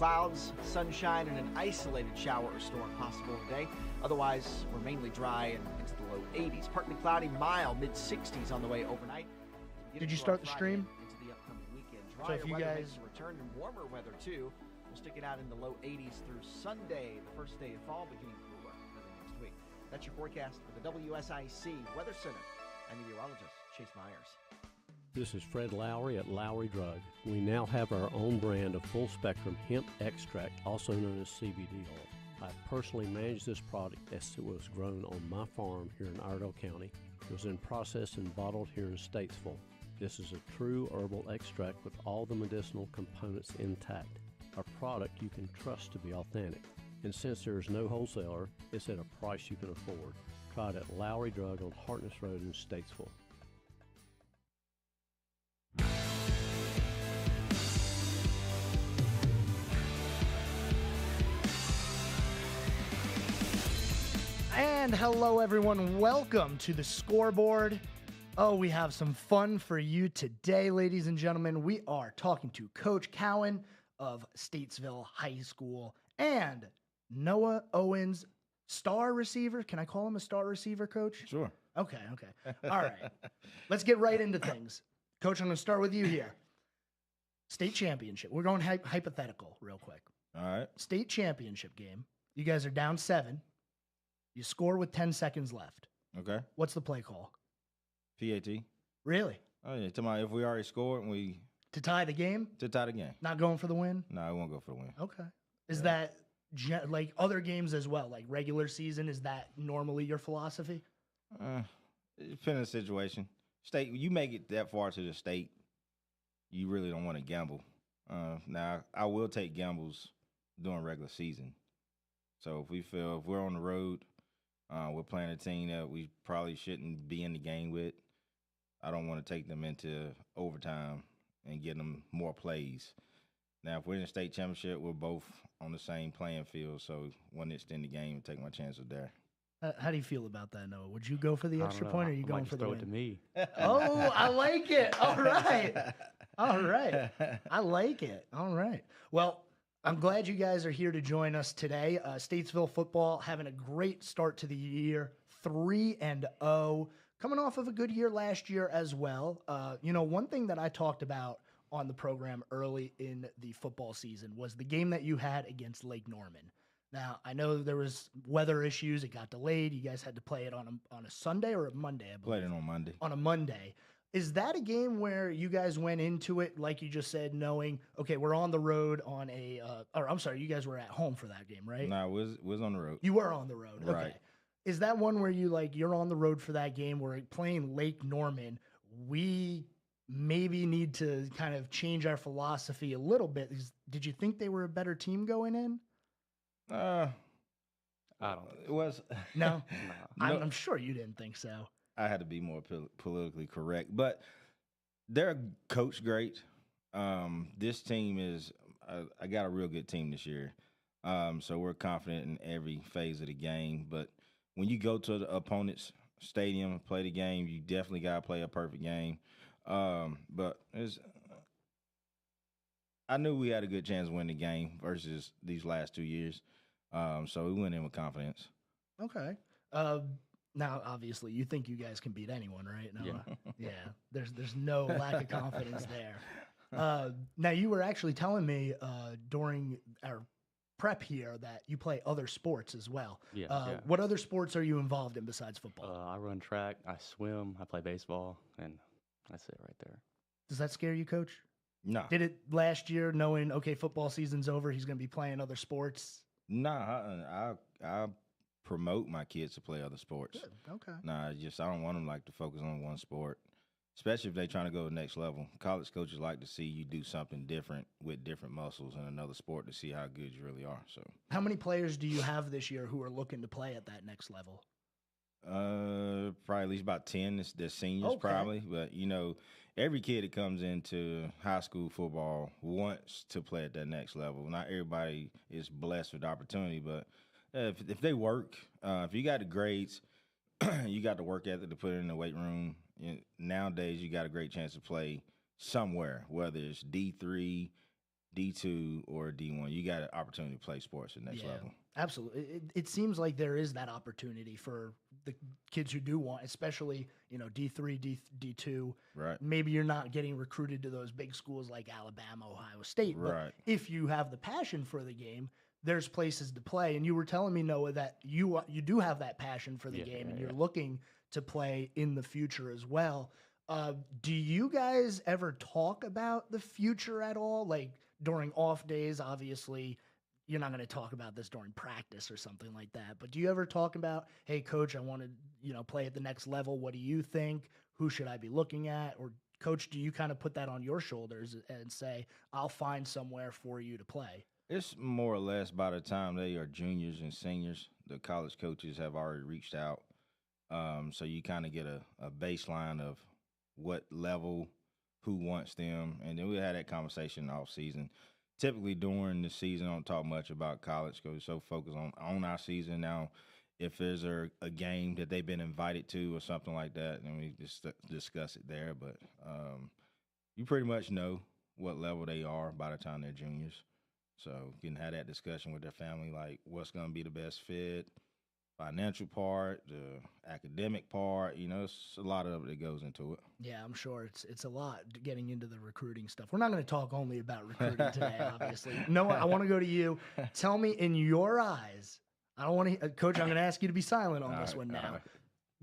clouds, sunshine, and an isolated shower or storm possible today. Otherwise, we're mainly dry and into the low 80s. Partly cloudy, mild, mid-60s on the way overnight. Did you start the stream? Into the upcoming weekend. So if you guys return in warmer weather too, we'll stick it out in the low 80s through Sunday, the first day of fall, beginning cooler early next week. That's your forecast for the WSIC Weather Center. I'm meteorologist Chase Myers. This is Fred Lowry at Lowry Drug. We now have our own brand of full-spectrum hemp extract, also known as CBD oil. I personally manage this product as it was grown on my farm here in Iredell County. It was then processed and bottled here in Statesville. This is a true herbal extract with all the medicinal components intact. A product you can trust to be authentic. And since there is no wholesaler, it's at a price you can afford. Try it at Lowry Drug on Hartness Road in Statesville. And hello, everyone. Welcome to the Scoreboard. Oh, we have some fun for you today, ladies and gentlemen. We are talking to Coach Cowan of Statesville High School and Noah Owens, star receiver. Can I call him a star receiver, Coach? Sure. Okay. All right. Let's get right into things. Coach, I'm going to start with you here. State championship. We're going hypothetical real quick. All right. State championship game. You guys are down 7. You score with 10 seconds left. Okay. What's the play call? PAT. Really? Oh, yeah. Tell me if we already scored and we... To tie the game? To tie the game. Not going for the win? No, I won't go for the win. Okay. Is that like other games as well, like regular season? Is that normally your philosophy? It depends on the situation. State, you make it that far to the state, you really don't want to gamble. Now, I will take gambles during regular season. So if we're on the road, we're playing a team that we probably shouldn't be in the game with, I don't want to take them into overtime and get them more plays. Now, if we're in the state championship, we're both on the same playing field, so want to extend the game and take my chances there. How do you feel about that, Noah? Would you go for the extra point, or are you going for the win? Throw it to me. Oh, I like it. All right. I like it. All right. Well, I'm glad you guys are here to join us today. Statesville football having a great start to the year, 3-0, coming off of a good year last year as well. One thing that I talked about on the program early in the football season was the game that you had against Lake Norman. Now, I know there was weather issues. It got delayed. You guys had to play it on a Sunday or a Monday, I believe. Played it on Monday. On a Monday. Is that a game where you guys went into it, like you just said, knowing, okay, we're on the road on you guys were at home for that game, right? No, we was on the road. You were on the road. Right. Okay. Is that one where you're on the road for that game, we're playing Lake Norman, we maybe need to kind of change our philosophy a little bit? Did you think they were a better team going in? I don't. It was no. No. I'm sure you didn't think so. I had to be more politically correct, but they're coached great. This team is I got a real good team this year, so we're confident in every phase of the game. But when you go to the opponent's stadium and play the game, you definitely got to play a perfect game. But I knew we had a good chance to win the game versus these last 2 years. So we went in with confidence. Okay. Now, obviously, you think you guys can beat anyone, right? No, yeah. There's no lack of confidence there. Now, you were actually telling me during our prep here that you play other sports as well. Yeah. What other sports are you involved in besides football? I run track, I swim, I play baseball, and that's it right there. Does that scare you, Coach? No. Did it last year knowing, okay, football season's over, he's going to be playing other sports? Nah, I promote my kids to play other sports. Good. Okay. Nah, I don't want them to focus on one sport, especially if they're trying to go to the next level. College coaches like to see you do something different with different muscles in another sport to see how good you really are. So, how many players do you have this year who are looking to play at that next level? Probably at least about 10. They're seniors, probably. But every kid that comes into high school football wants to play at that next level. Not everybody is blessed with the opportunity, but if they work, if you got the grades, you got the work ethic to put in the weight room. Nowadays, you got a great chance to play somewhere, whether it's D3, D2 or D1, you got an opportunity to play sports at the next level. Absolutely. It seems like there is that opportunity for the kids who do want, especially, D3, D2. Right. Maybe you're not getting recruited to those big schools like Alabama, Ohio State. Right. But if you have the passion for the game, there's places to play. And you were telling me, Noah, that you do have that passion for the game and you're looking to play in the future as well. Do you guys ever talk about the future at all? Like during off days, obviously, you're not going to talk about this during practice or something like that. But do you ever talk about, hey, coach, I want to, play at the next level. What do you think? Who should I be looking at? Or coach, do you kind of put that on your shoulders and say, I'll find somewhere for you to play? It's more or less by the time they are juniors and seniors, the college coaches have already reached out. So you kind of get a baseline of what level, who wants them. And then we had that conversation off season. Typically during the season, I don't talk much about college because we're so focused on our season now. If there's a game that they've been invited to or something like that, then we just discuss it there. But you pretty much know what level they are by the time they're juniors. So you can have that discussion with their family, like what's going to be the best fit, financial part, the academic part. It's a lot of it that goes into it. Yeah, I'm sure it's a lot getting into the recruiting stuff. We're not going to talk only about recruiting today, obviously. Noah, I want to go to you. Tell me, in your eyes, I don't want to, Coach, I'm going to ask you to be silent on this one now. Right.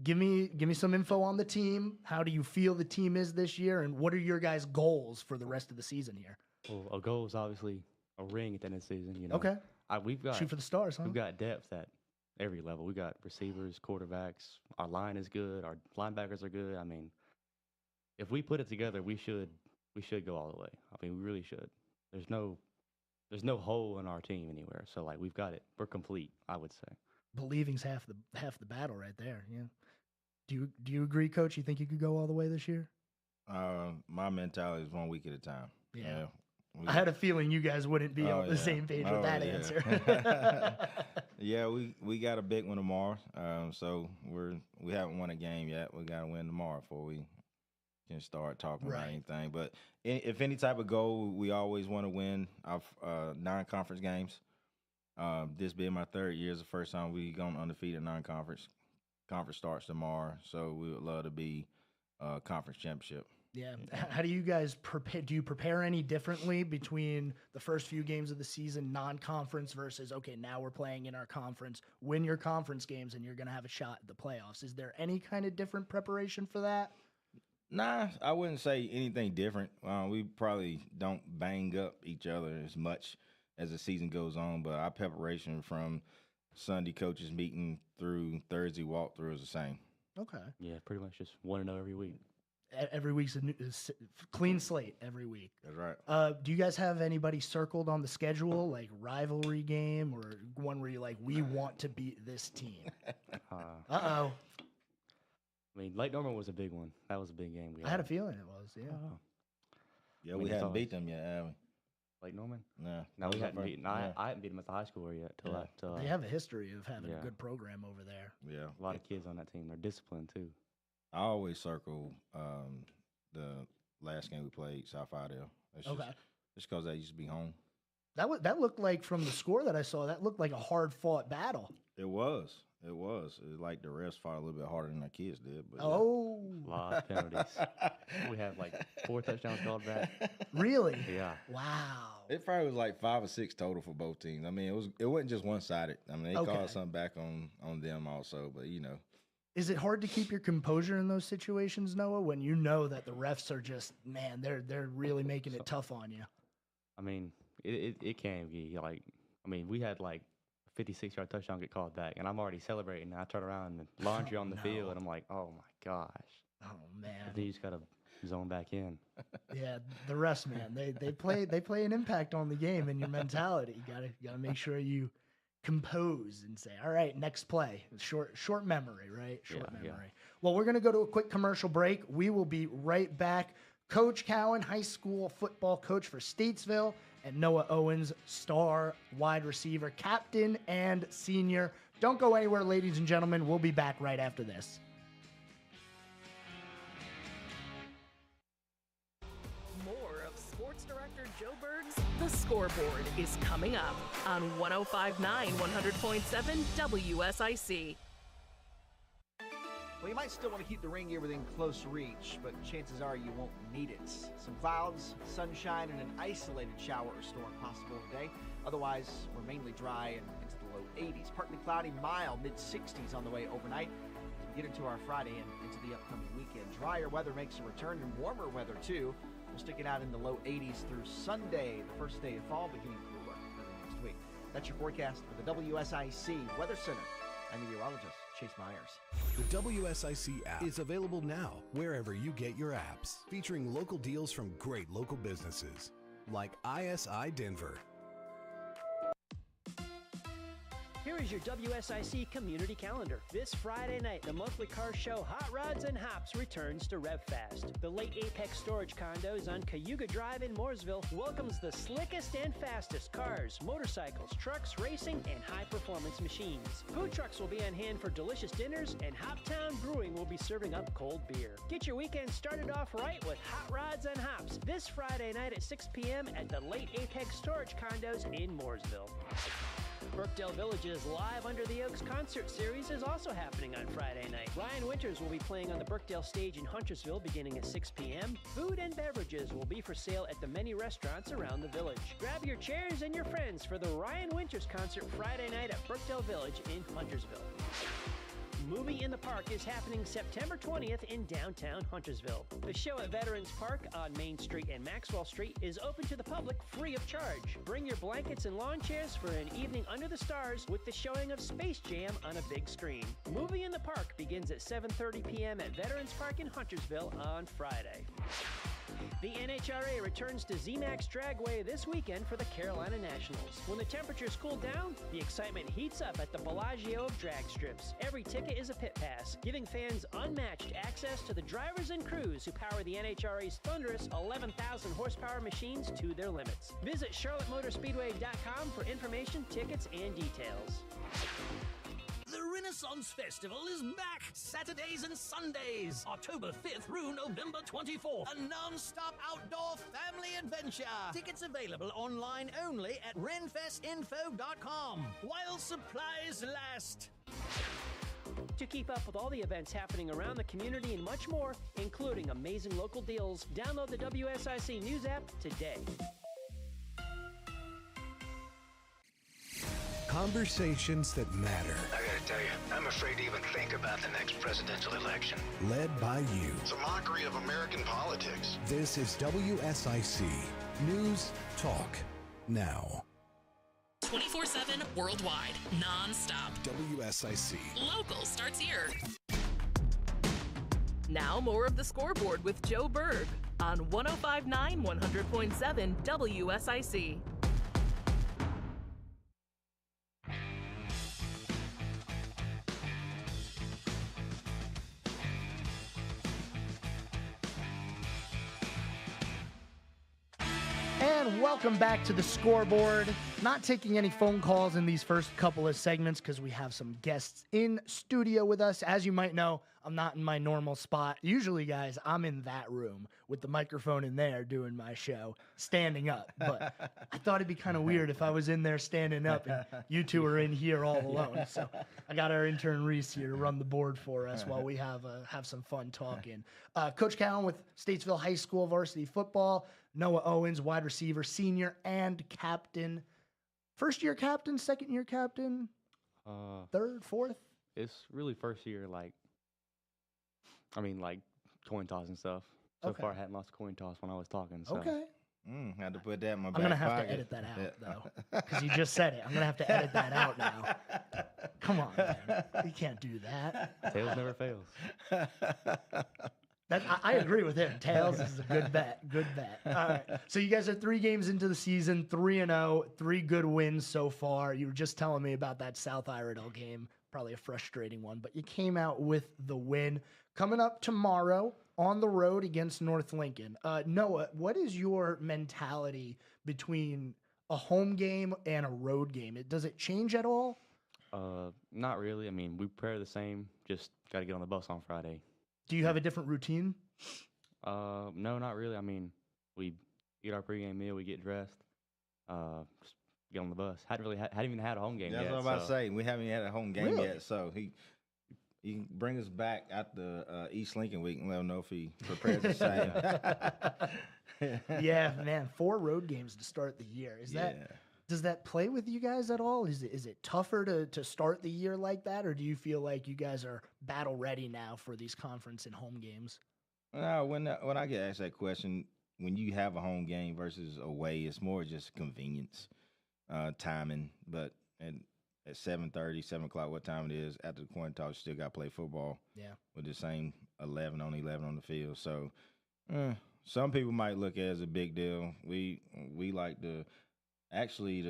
Give me some info on the team. How do you feel the team is this year, and what are your guys' goals for the rest of the season here? Well, our goal is obviously a ring at the end of the season. Okay. We've got shoot for the stars, huh? We've got depth at every level. We got receivers, quarterbacks. Our line is good. Our linebackers are good. I mean, if we put it together, we should go all the way. I mean, we really should. There's no hole in our team anywhere. So like we've got it. We're complete, I would say. Believing's half the battle right there. Yeah. Do you agree, Coach? You think you could go all the way this year? My mentality is 1 week at a time. Yeah. I had a feeling you guys wouldn't be on the same page with that answer. Yeah, we got a big one tomorrow. So we haven't won a game yet. We got to win tomorrow before we can start talking about anything. But if any type of goal, we always want to win our non-conference games. This being my third year, is the first time we gone undefeated non-conference. Conference starts tomorrow, so we would love to be conference championship. Yeah. How do you guys prepare? Do you prepare any differently between the first few games of the season, non-conference, versus, okay, now we're playing in our conference, win your conference games, and you're going to have a shot at the playoffs? Is there any kind of different preparation for that? Nah, I wouldn't say anything different. We probably don't bang up each other as much as the season goes on, but our preparation from Sunday coaches meeting through Thursday walkthrough is the same. Okay. Yeah, pretty much just 1-0 every week. Every week's a clean slate every week. That's right. Do you guys have anybody circled on the schedule, like rivalry game or one where you're like, we want to beat this team? Uh-oh. I mean, Lake Norman was a big one. That was a big game. I had a feeling it was, yeah. Yeah, we hadn't beat them yet, have we? Lake Norman? No, we hadn't beaten. I hadn't beaten them at the high school yet. They have a history of having a good program over there. Yeah. A lot of kids on that team. They're disciplined, too. I always circle the last game we played, South Idell. Just because that used to be home. That looked like, from the score that I saw, that looked like a hard-fought battle. It was. It was like the refs fought a little bit harder than our kids did. But a lot of penalties. We have like 4 touchdowns called back. Really? Yeah. Wow. It probably was like 5 or 6 total for both teams. I mean, it wasn't just one-sided. I mean, they called something back on them also, but Is it hard to keep your composure in those situations, Noah, when you know that the refs are just, man, they're really making it tough on you? I mean, it can be like, we had like 56-yard touchdown get called back, and I'm already celebrating. And I turn around and laundry on the field, and I'm like, oh my gosh. Oh man. Then you just gotta zone back in. Yeah, the refs, man, they play an impact on the game and your mentality. You gotta make sure you compose and say, all right, next play. Short memory, right? Short memory. Yeah. Well, we're gonna go to a quick commercial break. We will be right back. Coach Cowan, high school football coach for Statesville, and Noah Owens, star wide receiver, captain and senior. Don't go anywhere, ladies and gentlemen. We'll be back right after this. More of sports director Joe Berg's The Scoreboard is coming up on 105.9 100.7 WSIC. Well, you might still want to keep the rain gear within close reach, but chances are you won't need it. Some clouds, sunshine, and an isolated shower or storm possible today. Otherwise, we're mainly dry and into the low 80s. Partly cloudy, mild, mid-60s on the way overnight. As we get into our Friday and into the upcoming weekend, drier weather makes a return and warmer weather too. We'll stick it out in the low 80s through Sunday, the first day of fall, beginning cooler early next week. That's your forecast for the WSIC Weather Center. I'm meteorologist Chase Myers. The WSIC app is available now wherever you get your apps, featuring local deals from great local businesses like ISI Denver. Here is your WSIC community calendar. This Friday night, the monthly car show Hot Rods and Hops returns to RevFast. The late Apex Storage Condos on Cayuga Drive in Mooresville welcomes the slickest and fastest cars, motorcycles, trucks, racing, and high-performance machines. Food trucks will be on hand for delicious dinners, and Hoptown Brewing will be serving up cold beer. Get your weekend started off right with Hot Rods and Hops this Friday night at 6 p.m. at the late Apex Storage Condos in Mooresville. Brookdale Village's Live Under the Oaks concert series is also happening on Friday night. Ryan Winters will be playing on the Brookdale stage in Huntersville beginning at 6 p.m. Food and beverages will be for sale at the many restaurants around the village. Grab your chairs and your friends for the Ryan Winters concert Friday night at Brookdale Village in Huntersville. Movie in the Park is happening September 20th in downtown Huntersville. The show at Veterans Park on Main Street and Maxwell Street is open to the public free of charge. Bring your blankets and lawn chairs for an evening under the stars with the showing of Space Jam on a big screen. Movie in the Park begins at 7:30 p.m. at Veterans Park in Huntersville on Friday. The NHRA returns to ZMAX Dragway this weekend for the Carolina Nationals. When the temperatures cool down, the excitement heats up at the Bellagio of drag strips. Every ticket is a pit pass, giving fans unmatched access to the drivers and crews who power the NHRA's thunderous 11,000 horsepower machines to their limits. Visit CharlotteMotorspeedway.com for information, tickets, and details. The Renaissance Festival is back Saturdays and Sundays, October 5th through November 24th. A non-stop outdoor family adventure. Tickets available online only at renfestinfo.com while supplies last. To keep up with all the events happening around the community and much more, including amazing local deals, download the WSIC News app today. Conversations that matter. I gotta tell you, I'm afraid to even think about the next presidential election. Led by you. It's a mockery of American politics. This is WSIC News Talk Now. 24/7 worldwide, non-stop. WSIC. Local starts here. Now more of the Scoreboard with Joe Berg on 105.9 100.7 WSIC. And welcome back to the Scoreboard. Not taking any phone calls in these first couple of segments because we have some guests in studio with us. As you might know, I'm not in my normal spot. Usually, guys, I'm in that room with the microphone in there doing my show, standing up. But I thought it'd be kind of weird if I was in there standing up and you two are in here all alone. So I got our intern Reese here to run the board for us while we have some fun talking. Coach Cowan with Statesville High School varsity football. Noah Owens, wide receiver, senior, and captain. First-year captain, second-year captain, third, fourth? It's really first year, like coin toss and stuff. So Okay. far, I hadn't lost a coin toss when I was talking. So. Okay. Had to put that in my I'm back going to have pocket. to edit that out, though, because you just said it. I'm going to have to edit that out now. Come on, man. You can't do that. Tails never fails. I agree with him. Tails is a good bet. Good bet. All right. So you guys are 3 games into the season, 3-0, 3 good wins so far. You were just telling me about that South Rydell game. Probably a frustrating one, but you came out with the win. Coming up tomorrow on the road against North Lincoln. Noah, what is your mentality between a home game and a road game? Does it change at all? Not really. I mean, we prepare the same. Just got to get on the bus on Friday. Do you have a different routine? No, not really. I mean, we eat our pregame meal, we get dressed. just get on the bus. Hadn't even had a home game That's yet. what I'm about to so- say. We haven't had a home game Really? yet, so he can bring us back at the East Lincoln week and let him know if he prepares the same. Yeah, man, 4 road games to start the year. Does that play with you guys at all? Is it tougher to start the year like that, or do you feel like you guys are battle ready now for these conference and home games? No, when I get asked that question, when you have a home game versus away, it's more just convenience, timing. But at 7:30, 7 o'clock, what time it is, after the coin toss, you still got to play football. Yeah. With the same 11 on the field. So some people might look at it as a big deal. We like to actually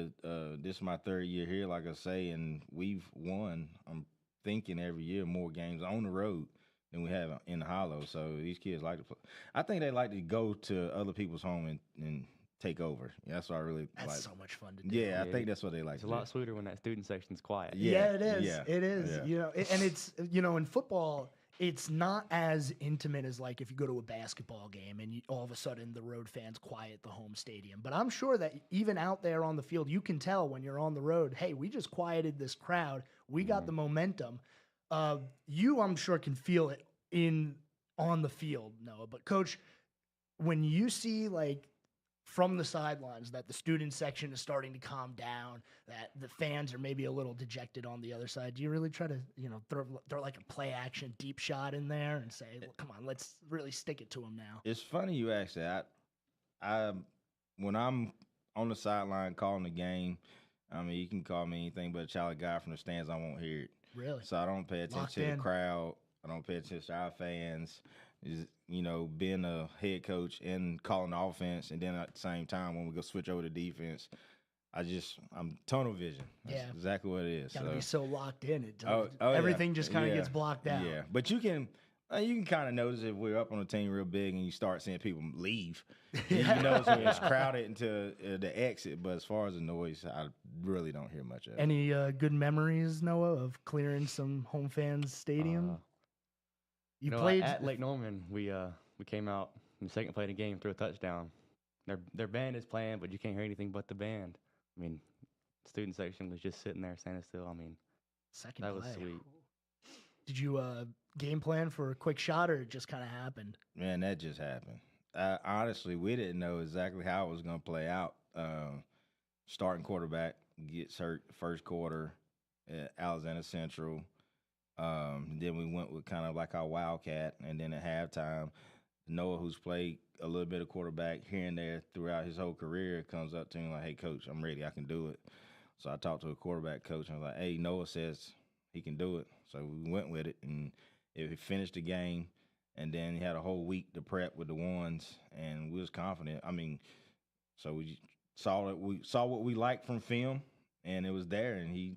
this is my 3rd year here, like I say, and we've won. I'm thinking every year more games on the road than we have in the Hollow. So these kids like to play. I think they like to go to other people's home and take over. Yeah, that's what I really like. That's so much fun to do. Yeah, I think that's what they like. It's to a lot do. sweeter when that student section's quiet. Yeah, it is. Yeah, It is. yeah. You know, and it's, you know, in football, it's not as intimate as like if you go to a basketball game and all of a sudden the road fans quiet the home stadium. But I'm sure that even out there on the field, you can tell when you're on the road, hey, we just quieted this crowd. We got the momentum. You, I'm sure, can feel it on the field, Noah. But Coach, when you see like from the sidelines that the student section is starting to calm down, that the fans are maybe a little dejected on the other side, do you really try to, you know, throw like a play action deep shot in there and say, well, come on, let's really stick it to them now? It's funny you ask that. I when I'm on the sideline calling the game, I mean, you can call me anything but a child of God from the stands. I won't hear it. Really? So I don't pay attention Locked to the in. crowd. I don't pay attention to our fans. You know, being a head coach and calling the offense, and then at the same time when we go switch over to defense, I'm tunnel vision. That's Yeah. exactly what it is. Gotta So be so locked in. It everything just kind of gets blocked out. Yeah, but you can kind of notice if we're up on a team real big and you start seeing people leave. You notice when it's crowded into the exit. But as far as the noise, I really don't hear much of it. Any good memories, Noah, of clearing some home fans stadium? You played at Lake Norman. We came out in the second play of the game, threw a touchdown. Their band is playing, but you can't hear anything but the band. I mean, student section was just sitting there standing still. I mean, second that was play. sweet. Did you game plan for a quick shot, or it just kind of happened? Man, that just happened. Honestly, we didn't know exactly how it was going to play out. Starting quarterback gets hurt first quarter at Alexander Central. Then we went with kind of like our wildcat, and then at halftime, Noah, who's played a little bit of quarterback here and there throughout his whole career, comes up to me like, "Hey, Coach, I'm ready. I can do it." So I talked to a quarterback coach, and I was like, "Hey, Noah says he can do it." So we went with it, and he finished the game, and then he had a whole week to prep with the ones, and we was confident. I mean, so we saw what we liked from film, and it was there, and he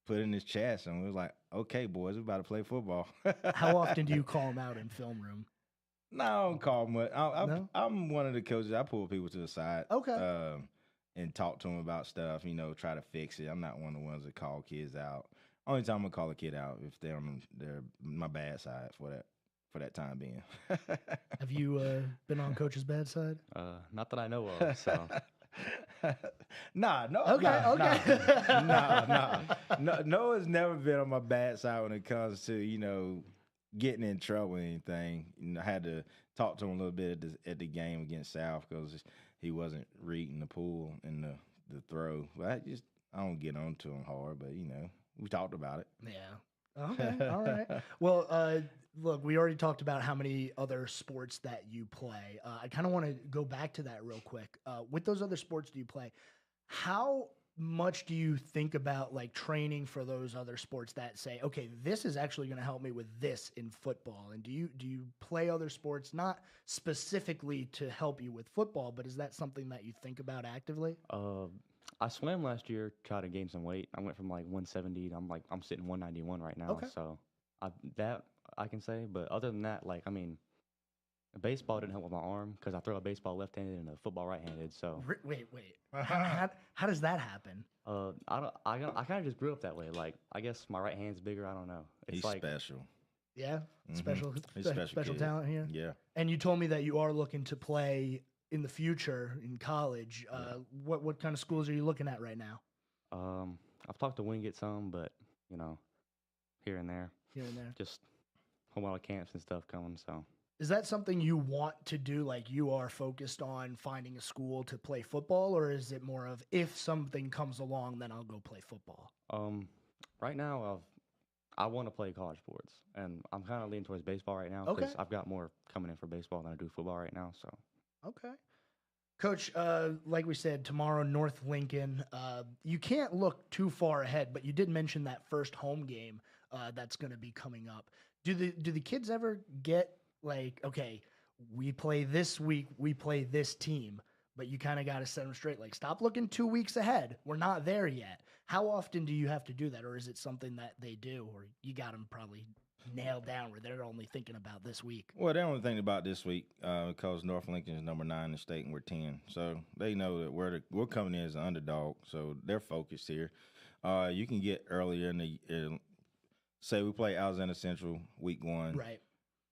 put it in his chest, and we was like, "Okay, boys, we're about to play football." How often do you call him out in film room? No, I don't call much. No? I'm one of the coaches. I pull people to the side. Okay. And talk to them about stuff, try to fix it. I'm not one of the ones that call kids out. Only time I'm going to call a kid out if they're on my bad side for that time being. Have you been on Coach's bad side? Not that I know of, so. No. Okay. No, Noah's never been on my bad side when it comes to, getting in trouble or anything. I had to talk to him a little bit at the game against South because he wasn't reading the pool and the throw. But I don't get on to him hard, but, we talked about it. Yeah. Okay. All right. Well, look, we already talked about how many other sports that you play. I kind of want to go back to that real quick. With those other sports do you play, how much do you think about like training for those other sports that say, okay, this is actually going to help me with this in football? And do you play other sports, not specifically to help you with football, but is that something that you think about actively? I swam last year, tried to gain some weight. I went from like 170 to I'm sitting 191 right now. Okay. So that I can say, but other than that, baseball didn't help with my arm because I throw a baseball left-handed and a football right-handed. So Wait. How does that happen? I kind of just grew up that way. Like I guess my right hand's bigger. I don't know. It's He's special. Yeah, Mhm. special He's a special kid. talent here. Yeah. And you told me that you are looking to play in the future in college, what kind of schools are you looking at right now? I've talked to Wingate some, but here and there. Here and there. Just a lot of camps and stuff coming. So. Is that something you want to do? Like you are focused on finding a school to play football, or is it more of if something comes along, then I'll go play football? Right now, I want to play college sports, and I'm kind of leaning towards baseball right now because I've got more coming in for baseball than I do football right now. So. Okay. Coach, like we said, tomorrow, North Lincoln. You can't look too far ahead, but you did mention that first home game that's going to be coming up. Do the kids ever get like, okay, we play this week, we play this team, but you kind of got to set them straight. Like, stop looking 2 weeks ahead. We're not there yet. How often do you have to do that, or is it something that they do, or you got them probably nailed down where they're only thinking about this week? Well, they're only thinking about this week because North Lincoln is number 9 in the state and we're 10. So they know that we're coming in as an underdog, so they're focused here. You can get earlier in the say we play Alexander Central week 1. Right.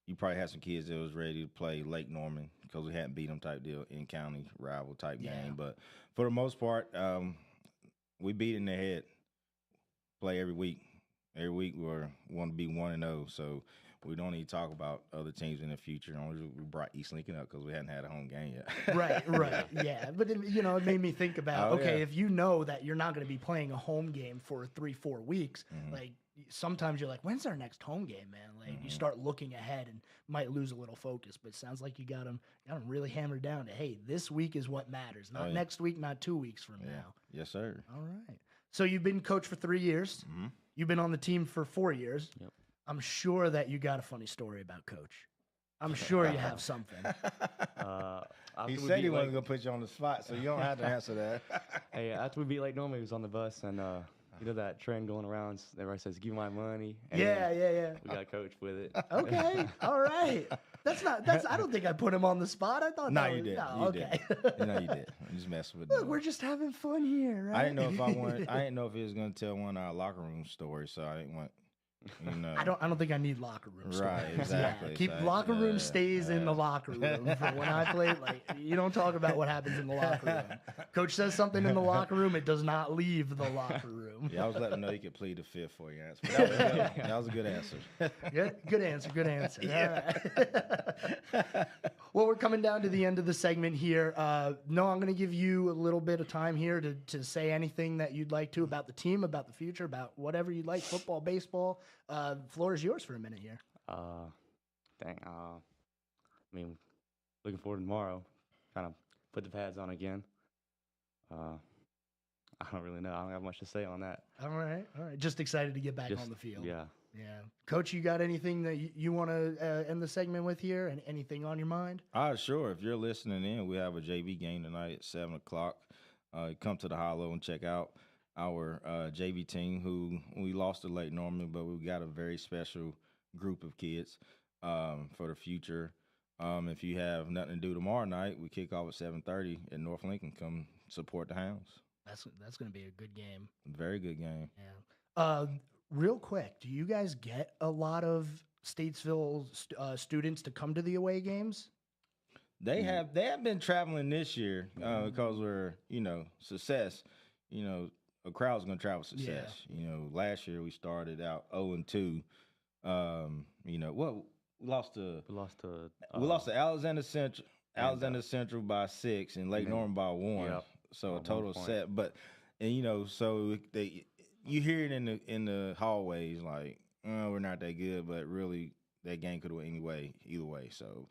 You probably had some kids that was ready to play Lake Norman because we hadn't beat them type deal, in-county rival type game. But for the most part, we beat in their head, play every week. Every week we want to be 1-0, so we don't need to talk about other teams in the future. Only we brought East Lincoln up because we hadn't had a home game yet. Right, yeah. But it made me think about if you know that you're not going to be playing a home game for 3-4 weeks, like sometimes you're like, when's our next home game, man? Like you start looking ahead and might lose a little focus. But it sounds like you got them really hammered down to, hey, this week is what matters, not next week, not 2 weeks from now. Yes, sir. All right. So you've been coach for 3 years. You've been on the team for 4 years. Yep. I'm sure that you got a funny story about Coach. I'm sure you have something. He said he wasn't going to put you on the spot, so you don't have to answer that. Hey, after we beat Lake Norman, he was on the bus, and that trend going around, everybody says, give me my money. And yeah. We got Coach with it. Okay, all right. I don't think I put him on the spot. I thought you did. No, you did. I'm just messing with Look, we're just having fun here, right? I didn't know if he was going to tell one of our locker room stories, so I didn't want. I don't think I need locker room stories. Right, exactly. Keep locker room stays in the locker room. For when I play, you don't talk about what happens in the locker room. Coach says something in the locker room, it does not leave the locker room. Yeah, I was letting him know you could plead the fifth for your answer. That was a good answer. Good answer. Yeah. All right. Well, we're coming down to the end of the segment here. No, I'm going to give you a little bit of time here to say anything that you'd like to about the team, about the future, about whatever you'd like, football, baseball. Floor is yours for a minute here. Looking forward to tomorrow. Kind of put the pads on again. I don't really know. I don't have much to say on that. All right. Just excited to get back on the field. Yeah. Coach, you got anything that you want to end the segment with here? And anything on your mind? Sure. If you're listening in, we have a JV game tonight at 7 o'clock. Come to the Hollow and check out our JV team, who we lost to Lake Norman, but we've got a very special group of kids for the future. If you have nothing to do tomorrow night, we kick off at 7:30 at North Lincoln. Come support the Hounds. That's going to be a good game. Very good game. Yeah. Real quick, do you guys get a lot of Statesville students to come to the away games? They have been traveling this year because we're success. A crowd's going to travel success. Yeah. Last year we started out 0-2. We lost to Alexander Central. Alexander Central by 6 and Lake Norman by 1. Yep. So a total set. But so you hear it in the hallways like, we're not that good, but really that game could have went either way. So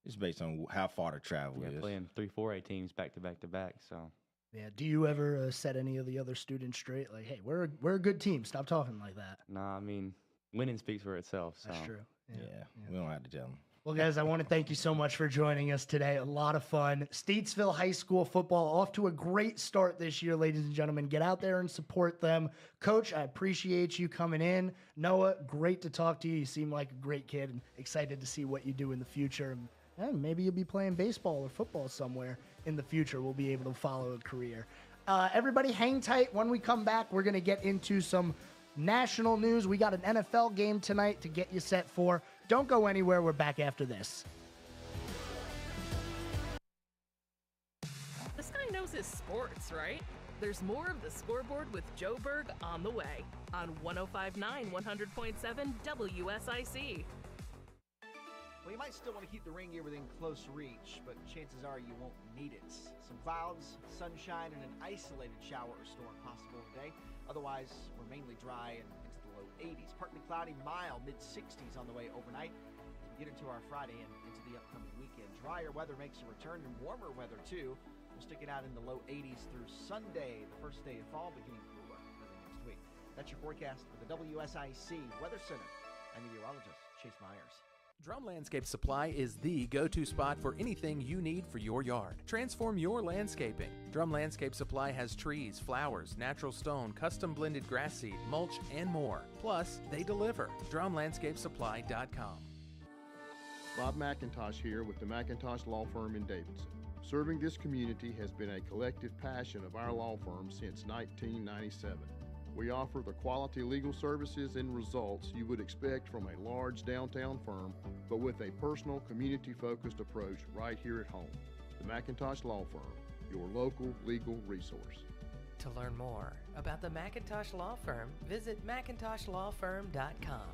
it's based on how far the travel is. Playing 3 4A teams back to back to back. So. Yeah. Do you ever set any of the other students straight? Like, hey, we're a good team. Stop talking like that. Nah, I mean, winning speaks for itself. So. That's true. Yeah. We don't have to tell them. Well, guys, I want to thank you so much for joining us today. A lot of fun. Statesville High School football off to a great start this year, ladies and gentlemen. Get out there and support them. Coach, I appreciate you coming in. Noah, great to talk to you. You seem like a great kid and excited to see what you do in the future. And maybe you'll be playing baseball or football somewhere in the future. We'll be able to follow a career. Everybody hang tight. When we come back, we're going to get into some national news. We got an NFL game tonight to get you set for. Don't go anywhere. We're back after this. is sports, right? There's more of the Scoreboard with Joe Berg on the way on 105.9 100.7 WSIC. Well, you might still want to keep the rain gear within close reach, but chances are you won't need it. Some clouds, sunshine, and an isolated shower or storm possible today. Otherwise, we're mainly dry and into the low 80s. Partly cloudy, mild, mid-60s on the way overnight. As we get into our Friday and into the upcoming weekend, drier weather makes a return, and warmer weather too. We'll stick it out in the low 80s through Sunday, the first day of fall, beginning cooler early next week. That's your forecast for the WSIC Weather Center. I'm meteorologist Chase Myers. Drum Landscape Supply is the go-to spot for anything you need for your yard. Transform your landscaping. Drum Landscape Supply has trees, flowers, natural stone, custom blended grass seed, mulch, and more. Plus, they deliver. DrumLandscapeSupply.com. Bob McIntosh here with the McIntosh Law Firm in Davidson. Serving this community has been a collective passion of our law firm since 1997. We offer the quality legal services and results you would expect from a large downtown firm, but with a personal, community-focused approach right here at home. The McIntosh Law Firm, your local legal resource. To learn more about the McIntosh Law Firm, visit McIntoshLawFirm.com.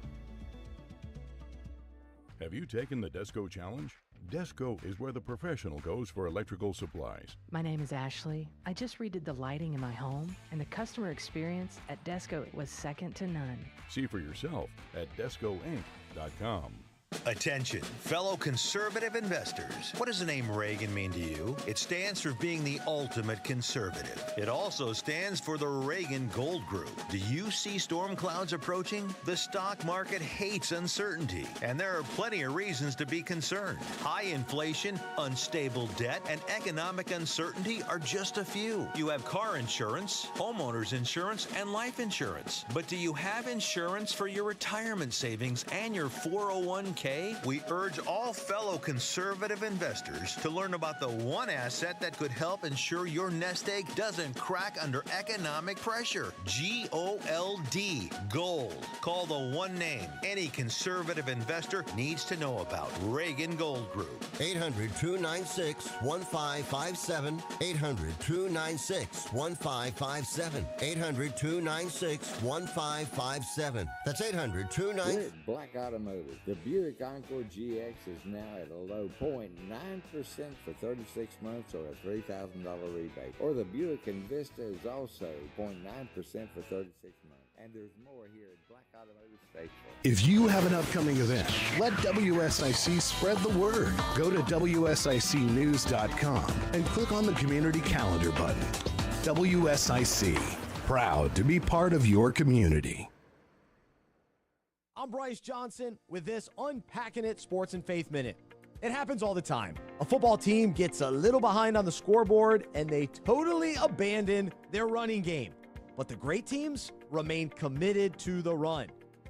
Have you taken the DESCO Challenge? DESCO is where the professional goes for electrical supplies. My name is Ashley. I just redid the lighting in my home, and the customer experience at DESCO was second to none. See for yourself at DESCOInc.com. Attention, fellow conservative investors. What does the name Reagan mean to you? It stands for being the ultimate conservative. It also stands for the Reagan Gold Group. Do you see storm clouds approaching? The stock market hates uncertainty, and there are plenty of reasons to be concerned. High inflation, unstable debt, and economic uncertainty are just a few. You have car insurance, homeowners insurance, and life insurance. But do you have insurance for your retirement savings and your 401k? We urge all fellow conservative investors to learn about the one asset that could help ensure your nest egg doesn't crack under economic pressure. G-O-L-D, gold. Call the one name any conservative investor needs to know about. Reagan Gold Group. 800-296-1557. 800-296-1557. 800-296-1557. That's 800-296. We're at Black Automotive. The Buick Encore GX is now at a low 0.9% for 36 months or a $3,000 rebate. Or the Buick Envista is also 0.9% for 36 months. And there's more here at Black Automotive Statesville. If you have an upcoming event, let WSIC spread the word. Go to WSICnews.com and click on the Community Calendar button. WSIC, proud to be part of your community. I'm Bryce Johnson with this Unpacking It Sports and Faith Minute. It happens all the time. A football team gets a little behind on the scoreboard and they totally abandon their running game. But the great teams remain committed to the run.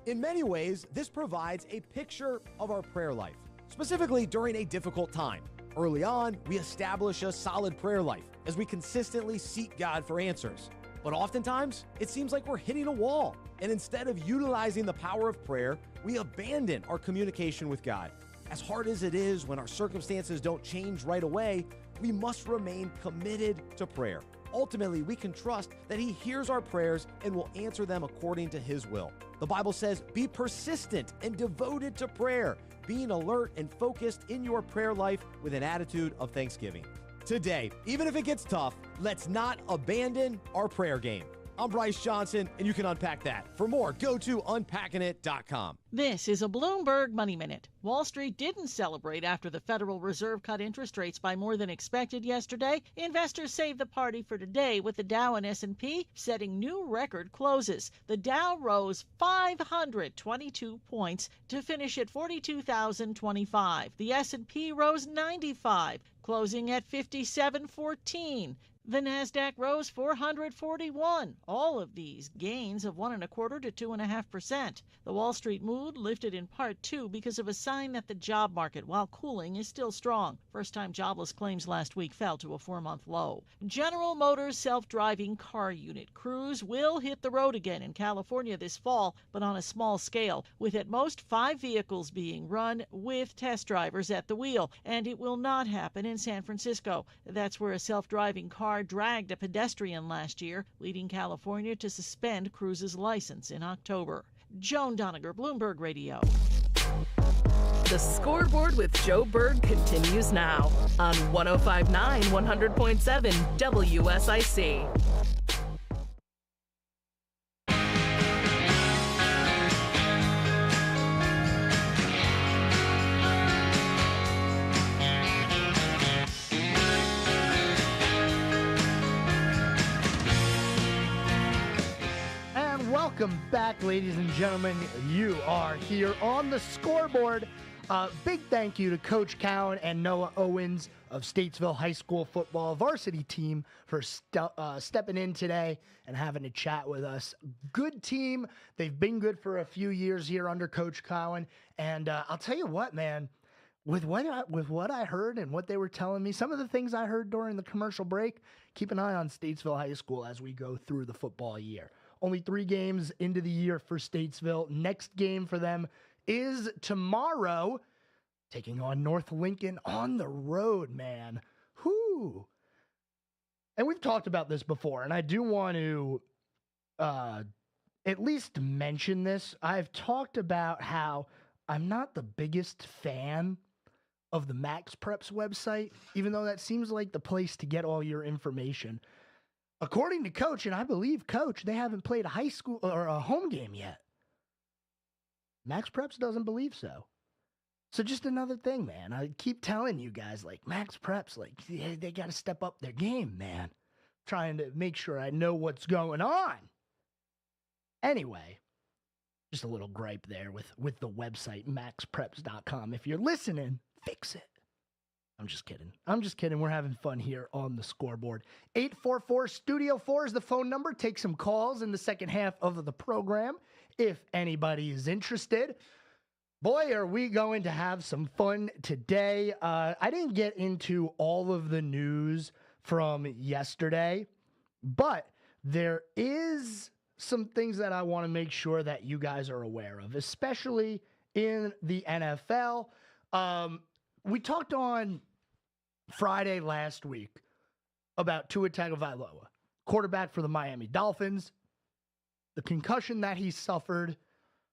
In many ways, this provides a picture of our prayer life, specifically during a difficult time. Early on, we establish a solid prayer life as we consistently seek God for answers. But oftentimes, it seems like we're hitting a wall. And instead of utilizing the power of prayer, we abandon our communication with God. As hard as it is when our circumstances don't change right away, we must remain committed to prayer. Ultimately, we can trust that He hears our prayers and will answer them according to His will. The Bible says, be persistent and devoted to prayer, being alert and focused in your prayer life with an attitude of thanksgiving. Today, even if it gets tough, let's not abandon our prayer game. I'm Bryce Johnson, and you can unpack that. For more, go to unpackingit.com. This is a Bloomberg Money Minute. Wall Street didn't celebrate after the Federal Reserve cut interest rates by more than expected yesterday. Investors saved the party for today with the Dow and S&P setting new record closes. The Dow rose 522 points to finish at 42,025. The S&P rose 95, closing at 5714. The Nasdaq rose 441. All of these gains of 1.25% to 2.5%. The Wall Street mood lifted in part too because of a sign that the job market, while cooling, is still strong. First-time jobless claims last week fell to a 4-month low. General Motors self-driving car unit Cruise will hit the road again in California this fall, but on a small scale, with at most 5 vehicles being run with test drivers at the wheel. And it will not happen in San Francisco. That's where a self-driving car car dragged a pedestrian last year, leading California to suspend Cruz's license in October. Joan Doniger, Bloomberg Radio. The Scoreboard with Joe Berg continues now on 105.9 100.7 WSIC. Welcome back, ladies and gentlemen. You are here on the Scoreboard. Big thank you to Coach Cowan and Noah Owens of Statesville High School football varsity team for stepping in today and having a chat with us. Good team. They've been good for a few years here under Coach Cowan. And I'll tell you what, man, with what I heard and what they were telling me, some of the things I heard during the commercial break, keep an eye on Statesville High School as we go through the football year. Only 3 games into the year for Statesville. Next game for them is tomorrow, taking on North Lincoln on the road, man. Whoo! And we've talked about this before, and I do want to at least mention this. I've talked about how I'm not the biggest fan of the Max Preps website, even though that seems like the place to get all your information. According to Coach, and I believe Coach, they haven't played a high school or a home game yet. Max Preps doesn't believe so. So just another thing, man. I keep telling you guys, like, Max Preps, like, they got to step up their game, man. Trying to make sure I know what's going on. Anyway, just a little gripe there with the website, maxpreps.com. If you're listening, fix it. I'm just kidding. We're having fun here on the Scoreboard. 844-STUDIO-4 is the phone number. Take some calls in the second half of the program if anybody is interested. Boy, are we going to have some fun today. I didn't get into all of the news from yesterday, but there is some things that I want to make sure that you guys are aware of, especially in the NFL. We talked on Friday last week about Tua Tagovailoa, quarterback for the Miami Dolphins, the concussion that he suffered,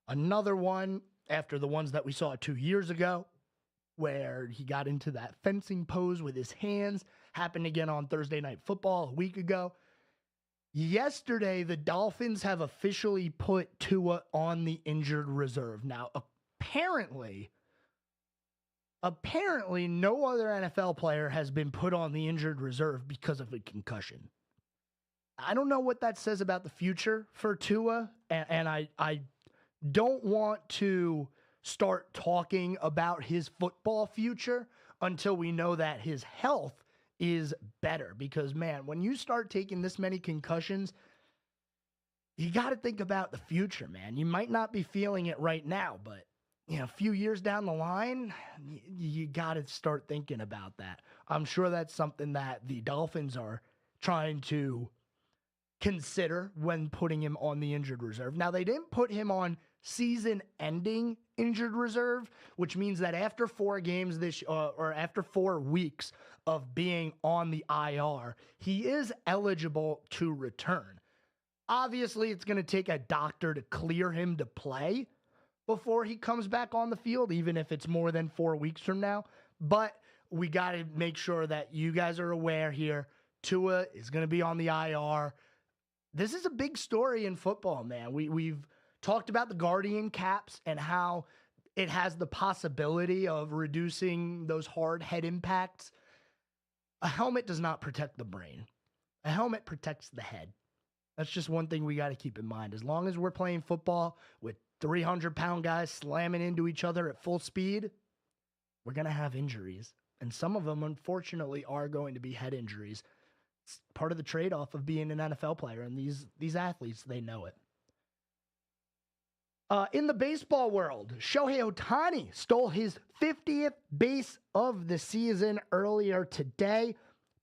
another one after the ones that we saw 2 years ago, where he got into that fencing pose with his hands, happened again on Thursday Night Football a week ago. Yesterday, the Dolphins have officially put Tua on the injured reserve. Now, apparently, no other NFL player has been put on the injured reserve because of a concussion. I don't know what that says about the future for Tua, and I don't want to start talking about his football future until we know that his health is better. Because, man, when you start taking this many concussions, you got to think about the future, man. You might not be feeling it right now, but a few years down the line, you got to start thinking about that. I'm sure that's something that the Dolphins are trying to consider when putting him on the injured reserve. Now, they didn't put him on season-ending injured reserve, which means that after 4 games or after 4 weeks of being on the IR, he is eligible to return. Obviously, it's going to take a doctor to clear him to play before he comes back on the field, even if it's more than 4 weeks from now. But we got to make sure that you guys are aware here. Tua is going to be on the IR. This is a big story in football, man. We've talked about the Guardian caps and how it has the possibility of reducing those hard head impacts. A helmet does not protect the brain. A helmet protects the head. That's just one thing we got to keep in mind. As long as we're playing football with 300-pound guys slamming into each other at full speed, we're going to have injuries. And some of them, unfortunately, are going to be head injuries. It's part of the trade-off of being an NFL player, and these athletes, they know it. In the baseball world, Shohei Ohtani stole his 50th base of the season earlier today,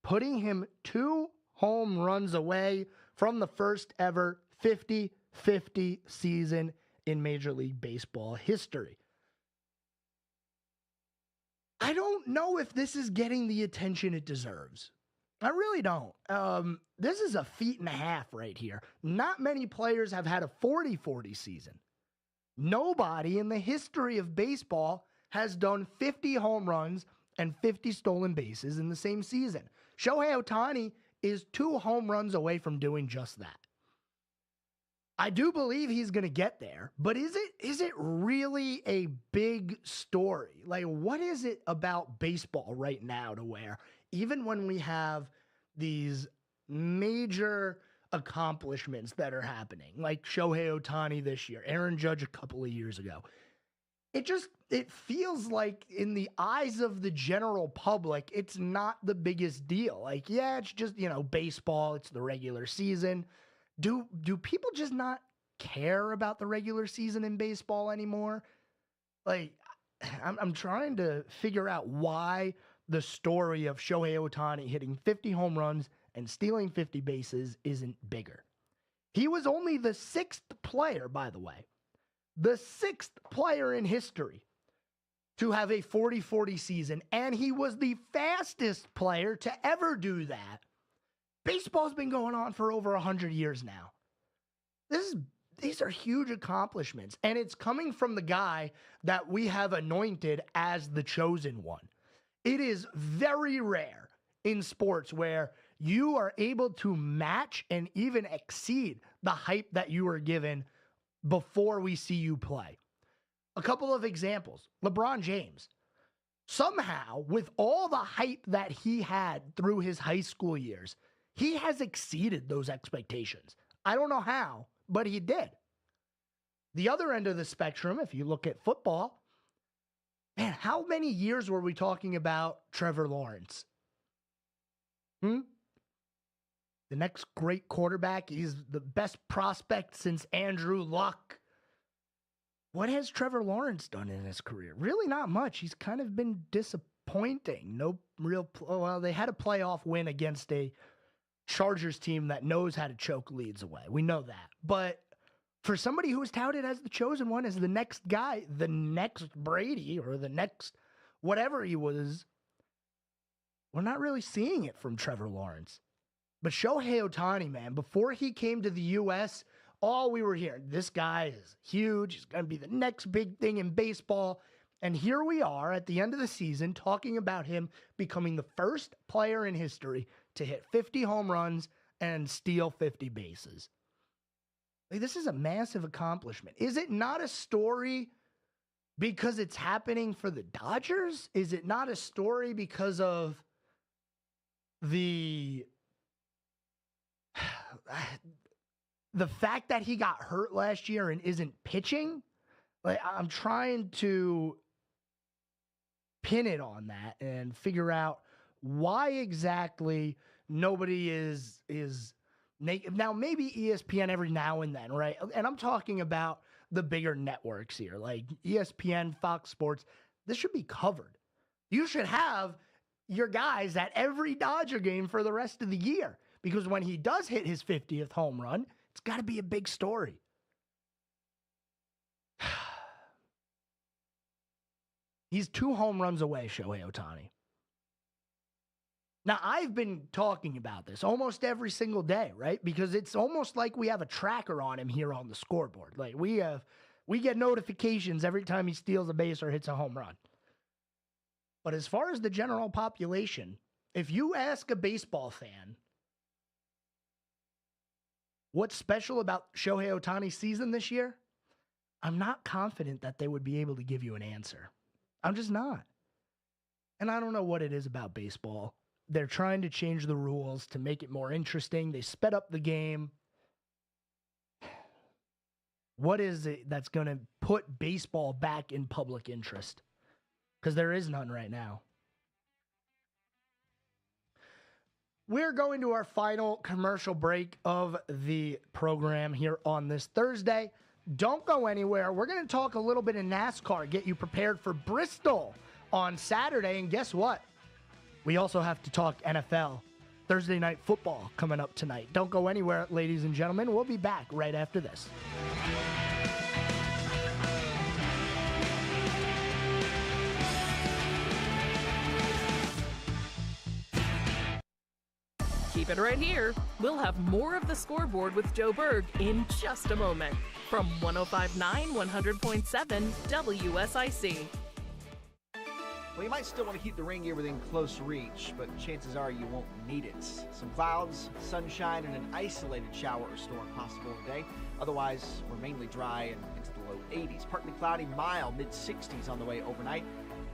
putting him 2 home runs away from the first ever 50-50 season in Major League Baseball history. I don't know if this is getting the attention it deserves. I really don't. This is a feat and a half right here. Not many players have had a 40-40 season. Nobody in the history of baseball has done 50 home runs and 50 stolen bases in the same season. Shohei Ohtani is 2 home runs away from doing just that. I do believe he's going to get there, but is it really a big story? Like, what is it about baseball right now to where even when we have these major accomplishments that are happening, like Shohei Ohtani this year, Aaron Judge a couple of years ago, it feels like in the eyes of the general public, it's not the biggest deal. Like, yeah, it's just, baseball, it's the regular season. Do people just not care about the regular season in baseball anymore? Like, I'm trying to figure out why the story of Shohei Ohtani hitting 50 home runs and stealing 50 bases isn't bigger. He was only the 6th player, by the way, the 6th player in history to have a 40-40 season, and he was the fastest player to ever do that. Baseball's been going on for over 100 years now. These are huge accomplishments, and it's coming from the guy that we have anointed as the chosen one. It is very rare in sports where you are able to match and even exceed the hype that you were given before we see you play. A couple of examples. LeBron James. Somehow, with all the hype that he had through his high school years, he has exceeded those expectations. I don't know how, but he did. The other end of the spectrum, if you look at football, man, how many years were we talking about Trevor Lawrence? The next great quarterback. He's the best prospect since Andrew Luck. What has Trevor Lawrence done in his career? Really not much. He's kind of been disappointing. No real, well, they had a playoff win against a Chargers team that knows how to choke leads away. We know that. But for somebody who was touted as the chosen one, as the next guy, the next Brady or the next whatever he was, we're not really seeing it from Trevor Lawrence. But Shohei Ohtani, man, before he came to the U.S., all we were hearing, this guy is huge. He's going to be the next big thing in baseball. And here we are at the end of the season talking about him becoming the first player in history to hit 50 home runs and steal 50 bases. Like, this is a massive accomplishment. Is it not a story because it's happening for the Dodgers? Is it not a story because of the fact that he got hurt last year and isn't pitching? Like, I'm trying to pin it on that and figure out why exactly nobody is now. Maybe ESPN every now and then, right? And I'm talking about the bigger networks here, like ESPN, Fox Sports. This should be covered. You should have your guys at every Dodger game for the rest of the year, because when he does hit his 50th home run, it's got to be a big story. He's 2 home runs away, Shohei Ohtani. Now, I've been talking about this almost every single day, right? Because it's almost like we have a tracker on him here on the scoreboard. Like, we get notifications every time he steals a base or hits a home run. But as far as the general population, if you ask a baseball fan what's special about Shohei Ohtani's season this year, I'm not confident that they would be able to give you an answer. I'm just not. And I don't know what it is about baseball. They're trying to change the rules to make it more interesting. They sped up the game. What is it that's going to put baseball back in public interest? Because there is none right now. We're going to our final commercial break of the program here on this Thursday. Don't go anywhere. We're going to talk a little bit of NASCAR, get you prepared for Bristol on Saturday. And guess what? We also have to talk NFL. Thursday Night Football coming up tonight. Don't go anywhere, ladies and gentlemen. We'll be back right after this. Keep it right here. We'll have more of the Scoreboard with Joe Berg in just a moment from 105.9 100.7 WSIC. Well, you might still want to keep the rain gear within close reach, but chances are you won't need it. Some clouds, sunshine, and an isolated shower or storm possible today. Otherwise, we're mainly dry and into the low 80s. Partly cloudy, mild, mid-60s on the way overnight.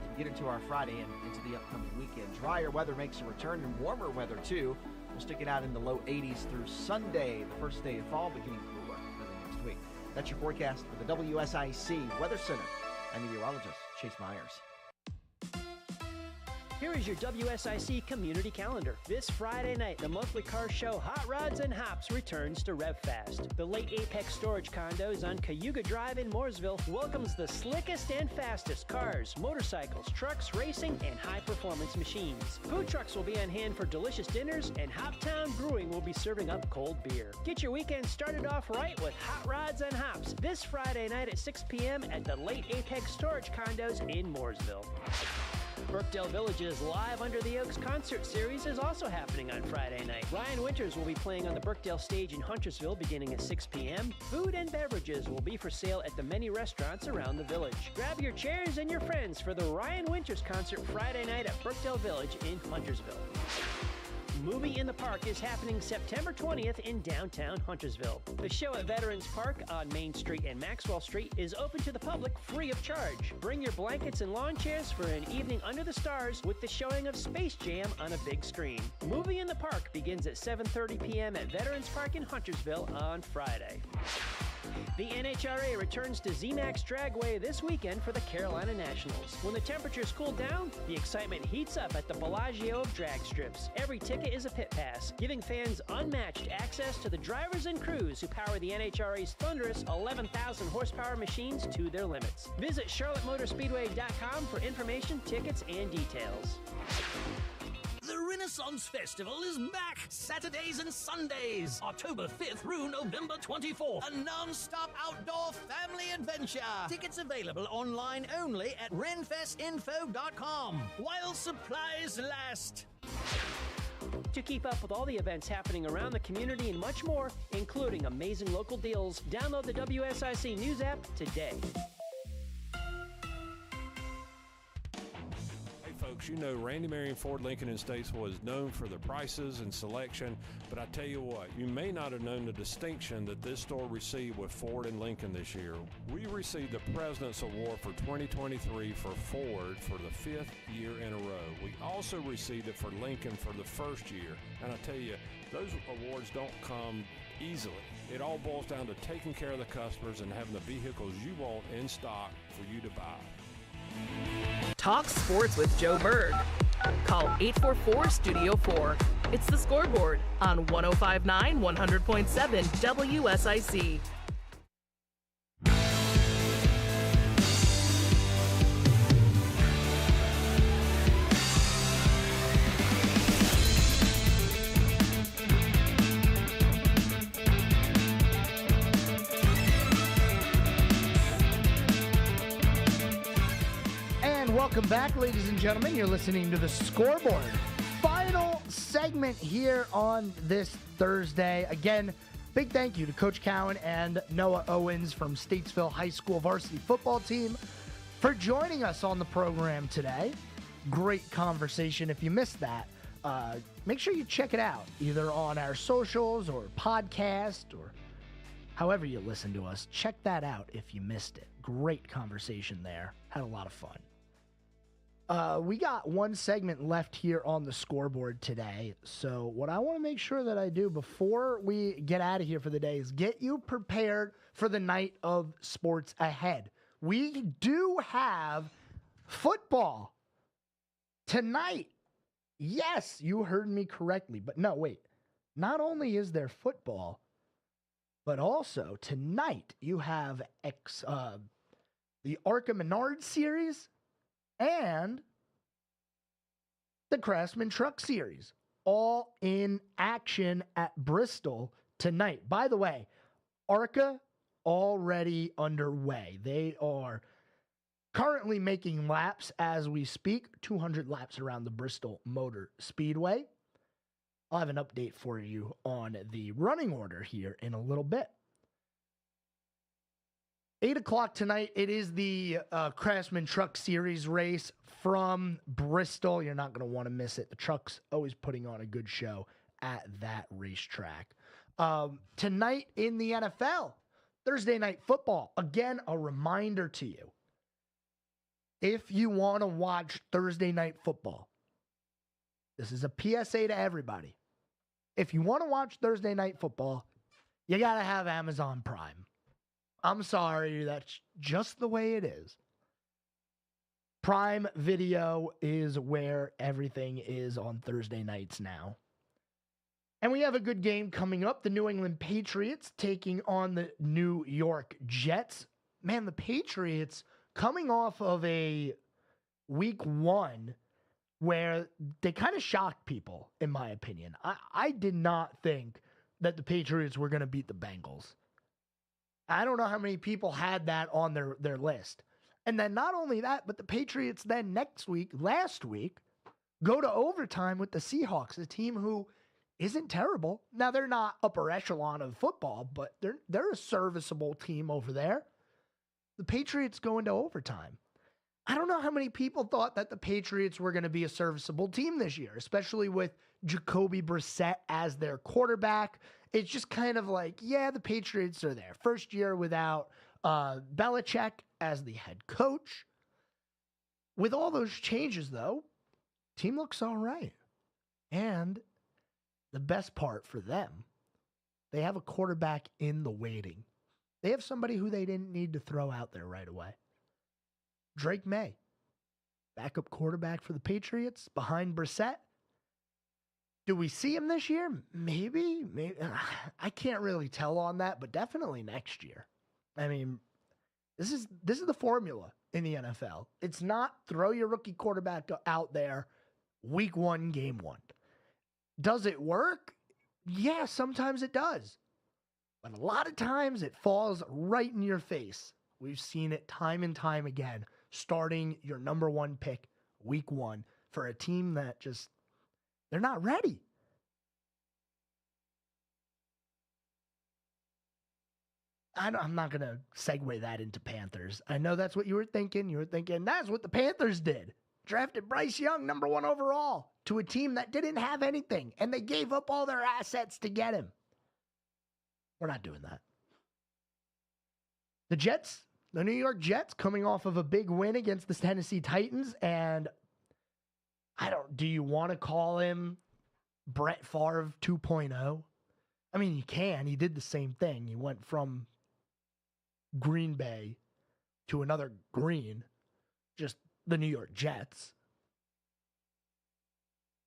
As we get into our Friday and into the upcoming weekend, drier weather makes a return and warmer weather too. We'll stick it out in the low 80s through Sunday, the first day of fall, beginning cooler early next week. That's your forecast for the WSIC Weather Center. I'm meteorologist Chase Myers. Here is your WSIC community calendar. This Friday night, the monthly car show Hot Rods and Hops returns to RevFast. The late Apex Storage Condos on Cayuga Drive in Mooresville welcomes the slickest and fastest cars, motorcycles, trucks, racing, and high-performance machines. Food trucks will be on hand for delicious dinners, and Hoptown Brewing will be serving up cold beer. Get your weekend started off right with Hot Rods and Hops this Friday night at 6 p.m. at the late Apex Storage Condos in Mooresville. Brookdale Village's Live Under the Oaks concert series is also happening on Friday night. Ryan Winters will be playing on the Brookdale stage in Huntersville beginning at 6 p.m. Food and beverages will be for sale at the many restaurants around the village. Grab your chairs and your friends for the Ryan Winters concert Friday night at Brookdale Village in Huntersville. Movie in the Park is happening September 20th in downtown Huntersville. The show at Veterans Park on Main Street and Maxwell Street is open to the public free of charge. Bring your blankets and lawn chairs for an evening under the stars with the showing of Space Jam on a big screen. Movie in the Park begins at 7:30 p.m. at Veterans Park in Huntersville on Friday. The NHRA returns to ZMAX Dragway this weekend for the Carolina Nationals. When the temperatures cool down, the excitement heats up at the Bellagio of drag strips. Every ticket is a pit pass, giving fans unmatched access to the drivers and crews who power the NHRA's thunderous 11,000 horsepower machines to their limits. Visit CharlotteMotorspeedway.com for information, tickets, and details. The Renaissance Festival is back Saturdays and Sundays, October 5th through November 24th. A non-stop outdoor family adventure. Tickets available online only at renfestinfo.com while supplies last. To keep up with all the events happening around the community and much more, including amazing local deals, download the WSIC News app today. Folks, you know Randy Marion Ford Lincoln in Statesville is known for the prices and selection, but I tell you what, you may not have known the distinction that this store received with Ford and Lincoln this year. We received the President's Award for 2023 for Ford for the 5th year in a row. We also received it for Lincoln for the first year, and I tell you, those awards don't come easily. It all boils down to taking care of the customers and having the vehicles you want in stock for you to buy. Talk sports with Joe Berg. Call 844-STUDIO-4. It's the Scoreboard on 105.9 100.7 WSIC. Welcome back, ladies and gentlemen. You're listening to the Scoreboard. Final segment here on this Thursday. Again, big thank you to Coach Cowan and Noah Owens from Statesville High School varsity football team for joining us on the program today. Great conversation. If you missed that, make sure you check it out either on our socials or podcast or however you listen to us. Check that out if you missed it. Great conversation there. Had a lot of fun. We got one segment left here on the Scoreboard today. So what I want to make sure that I do before we get out of here for the day is get you prepared for the night of sports ahead. We do have football tonight. Yes, you heard me correctly. But no, wait. Not only is there football, but also tonight you have the Arca Menard series and the Craftsman Truck Series, all in action at Bristol tonight. By the way, Arca already underway. They are currently making laps as we speak, 200 laps around the Bristol Motor Speedway. I'll have an update for you on the running order here in a little bit. 8 o'clock tonight, it is the Craftsman Truck Series race from Bristol. You're not going to want to miss it. The Truck's always putting on a good show at that racetrack. Tonight in the NFL, Thursday Night Football. Again, a reminder to you. If you want to watch Thursday Night Football, this is a PSA to everybody. If you want to watch Thursday Night Football, you got to have Amazon Prime. I'm sorry, that's just the way it is. Prime Video is where everything is on Thursday nights now. And we have a good game coming up. The New England Patriots taking on the New York Jets. Man, the Patriots coming off of a week 1 where they kind of shocked people, in my opinion. I did not think that the Patriots were going to beat the Bengals. I don't know how many people had that on their list. And then not only that, but the Patriots then last week, go to overtime with the Seahawks, a team who isn't terrible. Now, they're not upper echelon of football, but they're a serviceable team over there. The Patriots go into overtime. I don't know how many people thought that the Patriots were going to be a serviceable team this year, especially with Jacoby Brissett as their quarterback. It's just kind of like, yeah, the Patriots are there. First year without Belichick as the head coach. With all those changes, though, team looks all right. And the best part for them, they have a quarterback in the waiting. They have somebody who they didn't need to throw out there right away. Drake May, backup quarterback for the Patriots behind Brissett. Do we see him this year? Maybe. I can't really tell on that, but definitely next year. I mean, this is the formula in the NFL. It's not throw your rookie quarterback out there week 1, game 1. Does it work? Yeah, sometimes it does. But a lot of times it falls right in your face. We've seen it time and time again. Starting your number 1 pick week 1 for a team that just, they're not ready. I'm not going to segue that into Panthers. I know that's what you were thinking. You were thinking that's what the Panthers did. Drafted Bryce Young, number 1 overall, to a team that didn't have anything, and they gave up all their assets to get him. We're not doing that. The Jets, the New York Jets, coming off of a big win against the Tennessee Titans, and do you want to call him Brett Favre 2.0? I mean, you can. He did the same thing. He went from Green Bay to another green, just the New York Jets.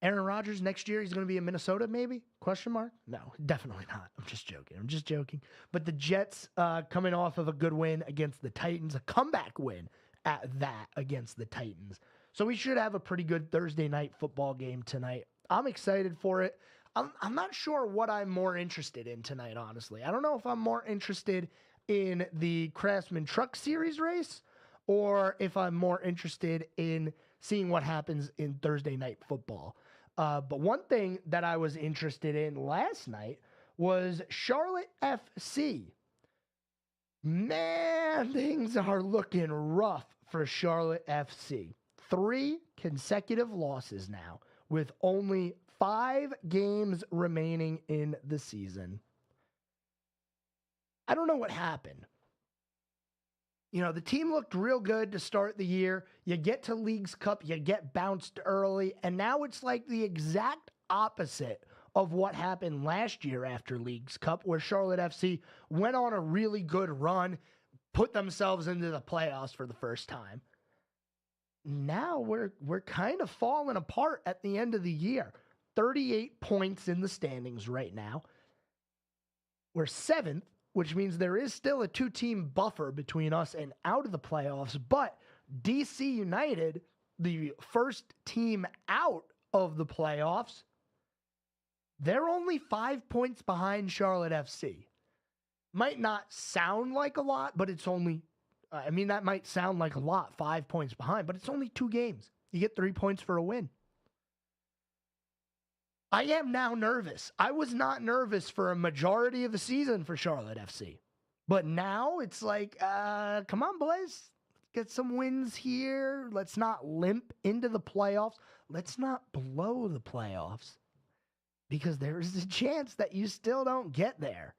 Aaron Rodgers next year, he's going to be in Minnesota, maybe? Question mark? No, definitely not. I'm just joking. But the Jets coming off of a good win against the Titans, a comeback win at that against the Titans. So we should have a pretty good Thursday night football game tonight. I'm excited for it. I'm not sure what I'm more interested in tonight, honestly. I don't know if I'm more interested in the Craftsman Truck Series race or if I'm more interested in seeing what happens in Thursday night football. But one thing that I was interested in last night was Charlotte FC. Man, things are looking rough for Charlotte FC. 3 consecutive losses now with only 5 games remaining in the season. I don't know what happened. You know, the team looked real good to start the year. You get to Leagues Cup, you get bounced early, and now it's like the exact opposite of what happened last year after Leagues Cup, where Charlotte FC went on a really good run, put themselves into the playoffs for the first time. Now we're kind of falling apart at the end of the year. 38 points in the standings right now. We're 7th, which means there is still a 2-team buffer between us and out of the playoffs. But DC United, the first team out of the playoffs, they're only 5 points behind Charlotte FC. Might not sound like a lot, but it's only, that might sound like a lot, 5 points behind, but it's only 2 games. You get 3 points for a win. I am now nervous. I was not nervous for a majority of the season for Charlotte FC. But now it's like, come on, boys. Get some wins here. Let's not limp into the playoffs. Let's not blow the playoffs. Because there's a chance that you still don't get there.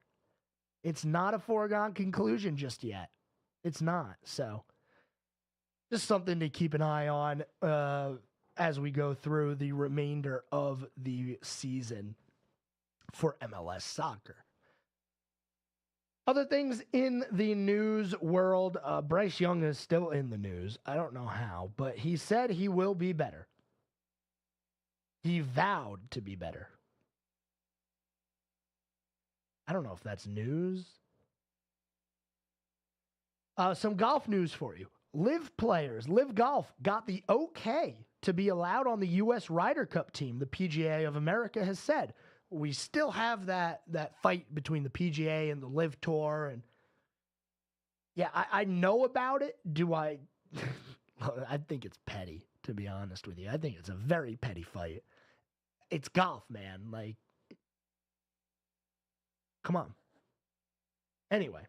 It's not a foregone conclusion just yet. It's not. So, just something to keep an eye on as we go through the remainder of the season for MLS soccer. Other things in the news world, Bryce Young is still in the news. I don't know how, but he said he will be better. He vowed to be better. I don't know if that's news. Some golf news for you. Live players, Live Golf got the okay to be allowed on the U.S. Ryder Cup team. The PGA of America has said, we still have that fight between the PGA and the Live Tour. And yeah, I know about it. Do I? I think it's petty, to be honest with you. I think it's a very petty fight. It's golf, man. Like, come on. Anyway.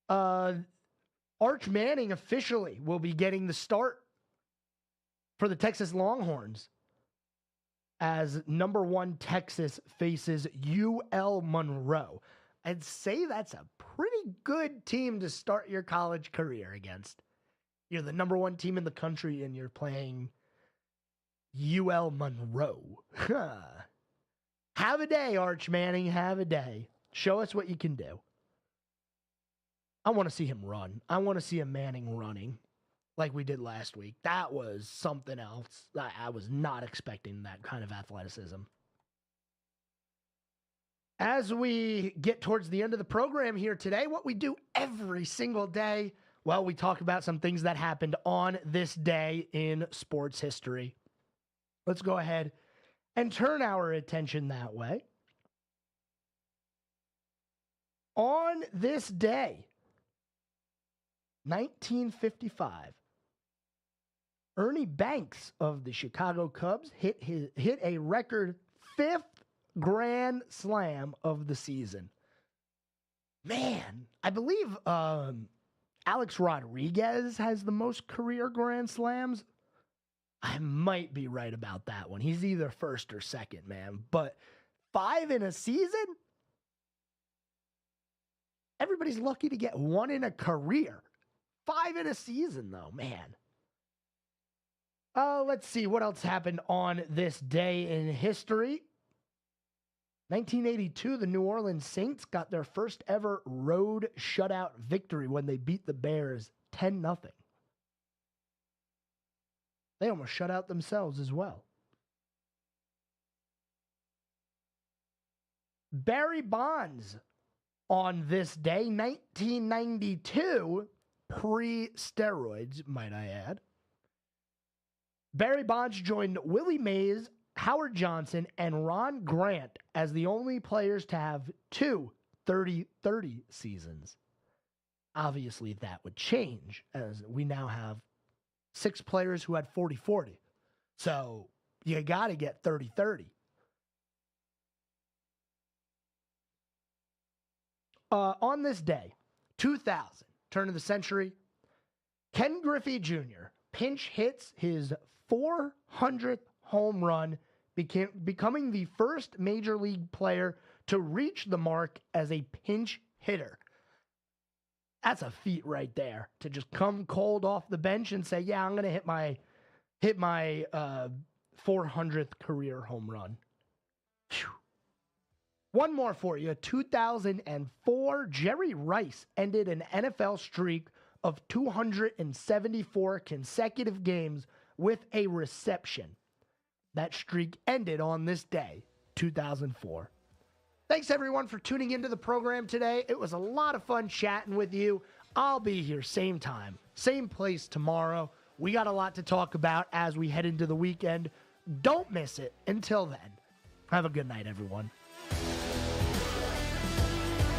Arch Manning officially will be getting the start for the Texas Longhorns as number 1 Texas faces UL Monroe. I'd say that's a pretty good team to start your college career against. You're the number 1 team in the country and you're playing UL Monroe. Have a day, Arch Manning. Have a day. Show us what you can do. I want to see him run. I want to see a Manning running like we did last week. That was something else. I was not expecting that kind of athleticism. As we get towards the end of the program here today, what we do every single day, well, we talk about some things that happened on this day in sports history. Let's go ahead and turn our attention that way. On this day, 1955, Ernie Banks of the Chicago Cubs hit a record 5th grand slam of the season. Man, I believe Alex Rodriguez has the most career grand slams. I might be right about that one. He's either first or second, man. But 5 in a season? Everybody's lucky to get 1 in a career. 5 in a season, though, man. Let's see what else happened on this day in history. 1982, the New Orleans Saints got their first ever road shutout victory when they beat the Bears 10-0. They almost shut out themselves as well. Barry Bonds on this day, 1992, pre-steroids, might I add. Barry Bonds joined Willie Mays, Howard Johnson, and Ron Grant as the only players to have 2 30-30 seasons. Obviously, that would change as we now have 6 players who had 40-40. So you got to get 30-30. On this day, 2000, turn of the century, Ken Griffey Jr. pinch hits his 400th home run, becoming the first major league player to reach the mark as a pinch hitter. That's a feat right there, to just come cold off the bench and say, yeah, I'm going to hit my 400th career home run. Whew. One more for you. 2004, Jerry Rice ended an NFL streak of 274 consecutive games with a reception. That streak ended on this day, 2004. Thanks, everyone, for tuning into the program today. It was a lot of fun chatting with you. I'll be here same time, same place tomorrow. We got a lot to talk about as we head into the weekend. Don't miss it. Until then, have a good night, everyone.